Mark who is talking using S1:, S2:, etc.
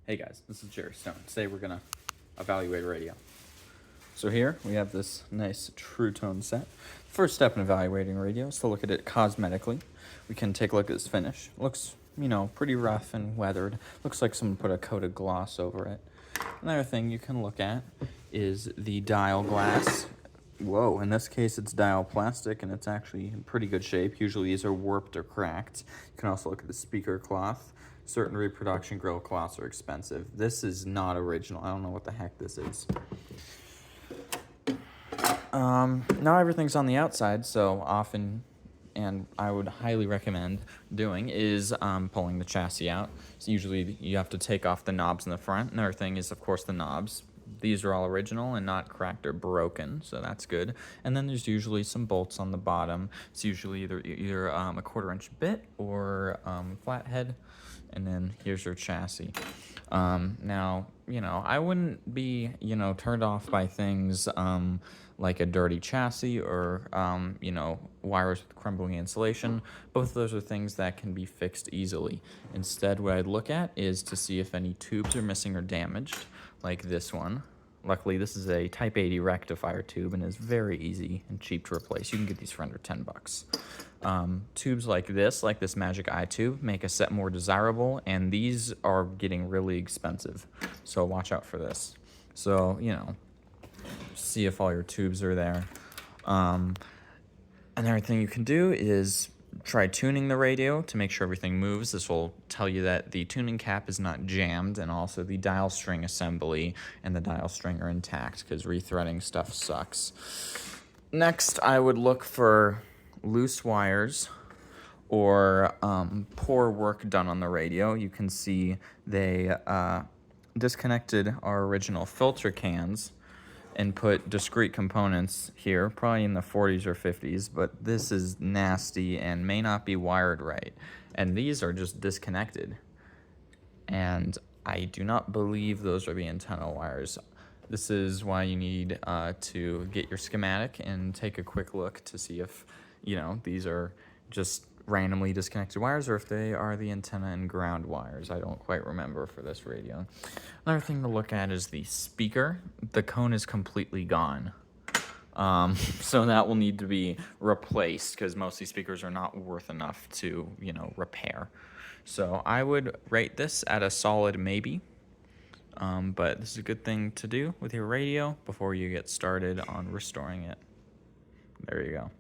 S1: Hey guys, this is Jerry Stone. Today we're gonna evaluate a radio. So here we have this nice True Tone set. First step in evaluating a radio is to look at it cosmetically. We can take a look at this finish. It looks, pretty rough and weathered. Looks like someone put a coat of gloss over it. Another thing you can look at is the dial glass. Whoa, in this case it's dial plastic and it's actually in pretty good shape. Usually these are warped or cracked. You can also look at the speaker cloth. Certain reproduction grill cloths are expensive. This is not original. I don't know what the heck this is. Now everything's on the outside, so often, and I would highly recommend doing, is pulling the chassis out. So usually you have to take off the knobs in the front. Another thing is, of course, the knobs. These are all original and not cracked or broken, so that's good. And then there's usually some bolts on the bottom. It's usually either a 1/4-inch bit or flathead. And then here's your chassis. Now, I wouldn't be, turned off by things like a dirty chassis or, wires with crumbling insulation. Both of those are things that can be fixed easily. Instead, what I'd look at is to see if any tubes are missing or damaged, like this one. Luckily, this is a Type 80 rectifier tube and is very easy and cheap to replace. You can get these for under $10. Tubes like this Magic Eye tube, make a set more desirable, and these are getting really expensive. So watch out for this. So, see if all your tubes are there. Another thing you can do is try tuning the radio to make sure everything moves. This will tell you that the tuning cap is not jammed, and also the dial string assembly and the dial string are intact, because rethreading stuff sucks. Next, I would look for loose wires or poor work done on the radio. You can see they disconnected our original filter cans and put discrete components here, probably in the 40s or 50s, but this is nasty and may not be wired right. And these are just disconnected. And I do not believe those are the antenna wires. This is why you need to get your schematic and take a quick look to see if, these are just randomly disconnected wires or if they are the antenna and ground wires. I don't quite remember for this radio. Another thing to look at is the speaker. The cone is completely gone. So that will need to be replaced, because most of these speakers are not worth enough to, repair. So I would rate this at a solid maybe. But this is a good thing to do with your radio before you get started on restoring it. There you go.